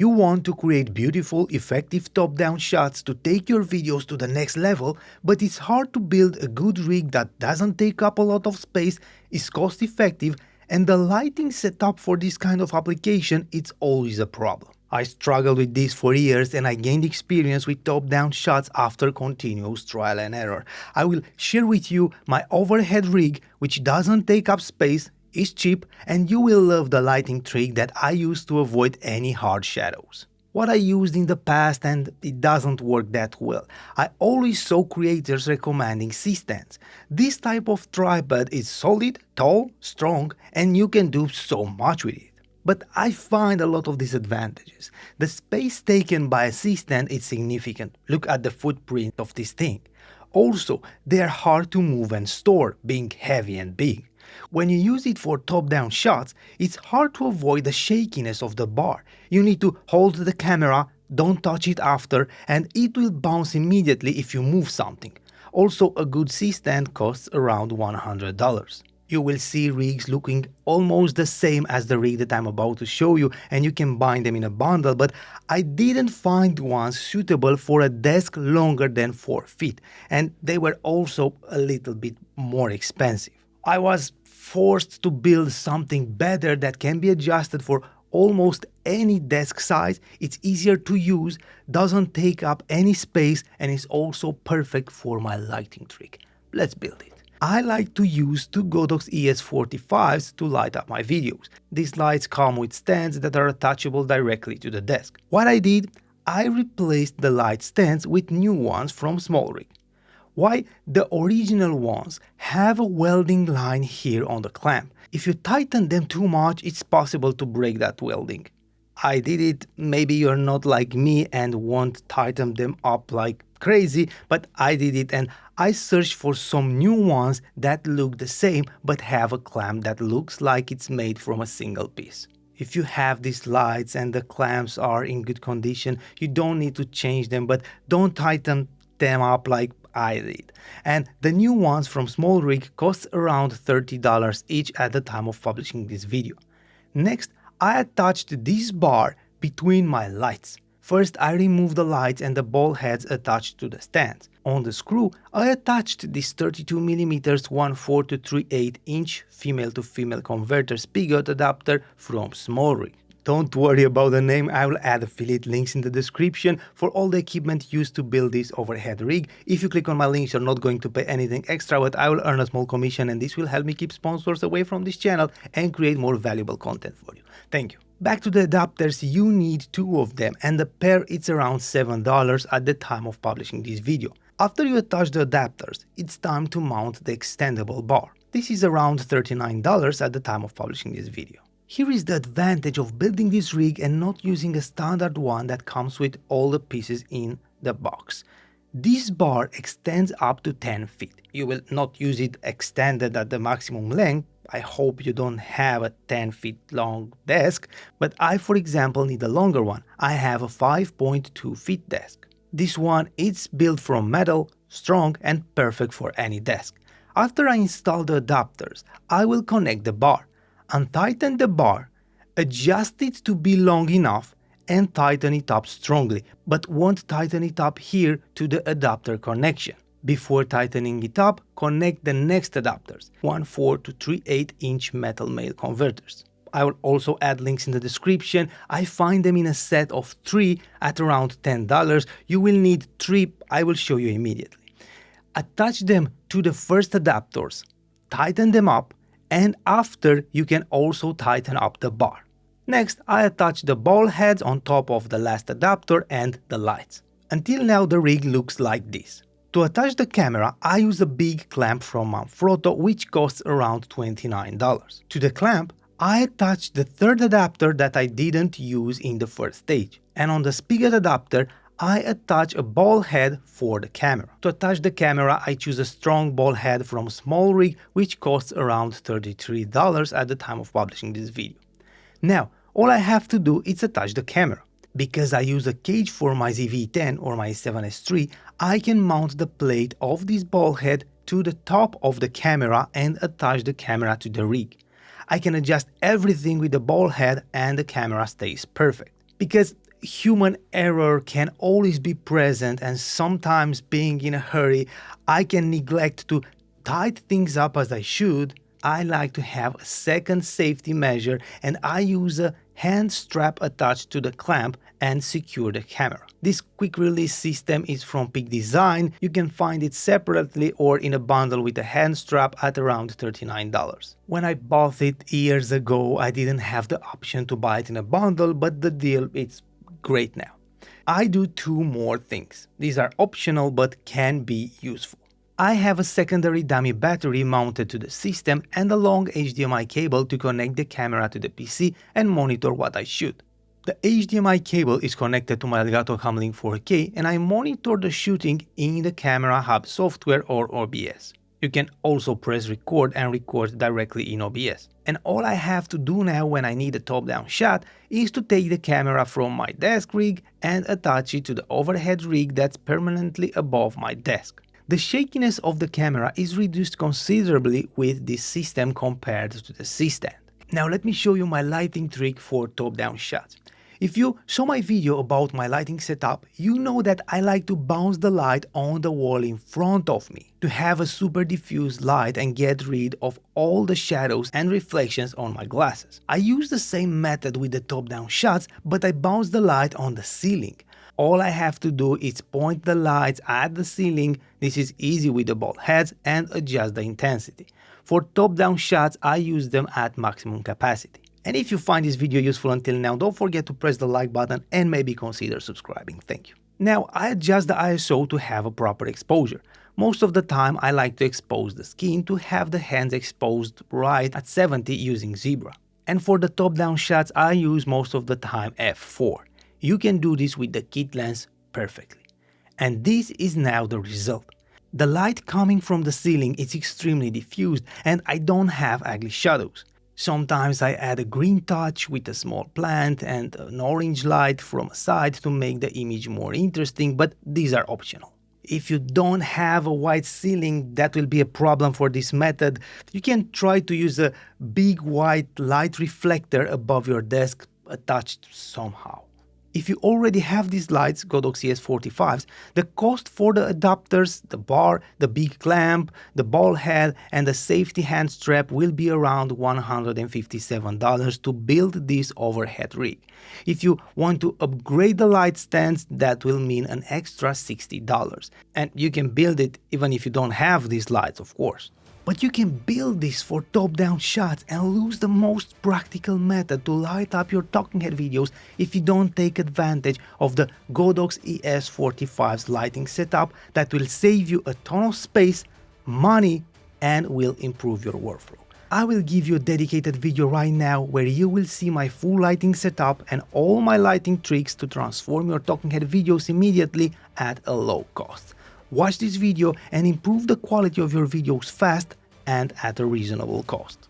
You want to create beautiful, effective top-down shots to take your videos to the next level, but it's hard to build a good rig that doesn't take up a lot of space, is cost-effective, and the lighting setup for this kind of application, it's always a problem. I struggled with this for years and I gained experience with top-down shots after continuous trial and error. I will share with you my overhead rig, which doesn't take up space, is cheap, and you will love the lighting trick that I use to avoid any hard shadows. What I used in the past and it doesn't work that well. I always saw creators recommending C-stands. This type of tripod is solid, tall, strong, and you can do so much with it. But I find a lot of disadvantages. The space taken by a C-stand is significant. Look at the footprint of this thing. Also, they are hard to move and store, being heavy and big. When you use it for top-down shots, it's hard to avoid the shakiness of the bar. You need to hold the camera, don't touch it after, and it will bounce immediately if you move something. Also, a good C-stand costs around $100. You will see rigs looking almost the same as the rig that I'm about to show you, and you can buy them in a bundle, but I didn't find one suitable for a desk longer than 4 feet, and they were also a little bit more expensive. I was forced to build something better that can be adjusted for almost any desk size. It's easier to use, doesn't take up any space, and is also perfect for my lighting trick. Let's build it. I like to use two Godox ES45s to light up my videos. These lights come with stands that are attachable directly to the desk. What I did, I replaced the light stands with new ones from SmallRig. Why? The original ones have a welding line here on the clamp. If you tighten them too much, it's possible to break that welding. I did it, maybe you're not like me and won't tighten them up like crazy, but I did it and I searched for some new ones that look the same but have a clamp that looks like it's made from a single piece. If you have these lights and the clamps are in good condition, you don't need to change them, but don't tighten them up like I did. And the new ones from SmallRig cost around $30 each at the time of publishing this video. Next, I attached this bar between my lights. First, I removed the lights and the ball heads attached to the stands. On the screw, I attached this 32mm 1/4 to 3/8 inch female-to-female converter spigot adapter from SmallRig. Don't worry about the name, I will add affiliate links in the description for all the equipment used to build this overhead rig. If you click on my links, you're not going to pay anything extra, but I will earn a small commission and this will help me keep sponsors away from this channel and create more valuable content for you. Thank you. Back to the adapters, you need 2 of them and the pair it's around $7 at the time of publishing this video. After you attach the adapters, it's time to mount the extendable bar. This is around $39 at the time of publishing this video. Here is the advantage of building this rig and not using a standard one that comes with all the pieces in the box. This bar extends up to 10 feet. You will not use it extended at the maximum length. I hope you don't have a 10 feet long desk, but I, for example, need a longer one. I have a 5.2 feet desk. This one is built from metal, strong and perfect for any desk. After I install the adapters, I will connect the bar. Untighten the bar, adjust it to be long enough and tighten it up strongly, but won't tighten it up here to the adapter connection. Before tightening it up, connect the next adapters, 1/4 to 3/8 inch metal male converters. I will also add links in the description. I find them in a set of 3 at around $10. You will need 3, I will show you immediately. Attach them to the first adapters, tighten them up, and after you can also tighten up the bar. Next, I attach the ball heads on top of the last adapter and the lights. Until now the rig looks like this. To attach the camera, I use a big clamp from Manfrotto which costs around $29. To the clamp, I attached the third adapter that I didn't use in the first stage, and on the spigot adapter I attach a ball head for the camera. To attach the camera, I choose a strong ball head from SmallRig which costs around $33 at the time of publishing this video. Now, all I have to do is attach the camera. Because I use a cage for my ZV-10 or my 7S3, I can mount the plate of this ball head to the top of the camera and attach the camera to the rig. I can adjust everything with the ball head and the camera stays perfect. Because human error can always be present, and sometimes being in a hurry, I can neglect to tight things up as I should. I like to have a second safety measure, and I use a hand strap attached to the clamp and secure the camera. This quick release system is from Peak Design. You can find it separately or in a bundle with a hand strap at around $39. When I bought it years ago, I didn't have the option to buy it in a bundle, but the deal is great now. I do two more things. These are optional but can be useful. I have a secondary dummy battery mounted to the system and a long HDMI cable to connect the camera to the PC and monitor what I shoot. The HDMI cable is connected to my Elgato Camlink 4K, and I monitor the shooting in the Camera Hub software or OBS. You can also press record and record directly in OBS. And all I have to do now when I need a top-down shot is to take the camera from my desk rig and attach it to the overhead rig that's permanently above my desk. The shakiness of the camera is reduced considerably with this system compared to the C-stand. Now let me show you my lighting trick for top-down shots. If you saw my video about my lighting setup, you know that I like to bounce the light on the wall in front of me to have a super diffuse light and get rid of all the shadows and reflections on my glasses. I use the same method with the top-down shots, but I bounce the light on the ceiling. All I have to do is point the lights at the ceiling. This is easy with the ball heads, and adjust the intensity. For top-down shots, I use them at maximum capacity. And if you find this video useful until now, don't forget to press the like button and maybe consider subscribing. Thank you. Now I adjust the ISO to have a proper exposure. Most of the time I like to expose the skin to have the hands exposed right at 70 using Zebra. And for the top-down shots I use most of the time f4. You can do this with the kit lens perfectly. And this is now the result. The light coming from the ceiling is extremely diffused and I don't have ugly shadows. Sometimes I add a green touch with a small plant and an orange light from a side to make the image more interesting, but these are optional. If you don't have a white ceiling, that will be a problem for this method. You can try to use a big white light reflector above your desk attached somehow. If you already have these lights, Godox ES45s, the cost for the adapters, the bar, the big clamp, the ball head and the safety hand strap will be around $157 to build this overhead rig. If you want to upgrade the light stands, that will mean an extra $60. And you can build it even if you don't have these lights, of course. But you can build this for top-down shots and lose the most practical method to light up your talking head videos if you don't take advantage of the Godox ES45's lighting setup that will save you a ton of space, money, and will improve your workflow. I will give you a dedicated video right now where you will see my full lighting setup and all my lighting tricks to transform your talking head videos immediately at a low cost. Watch this video and improve the quality of your videos fast and at a reasonable cost.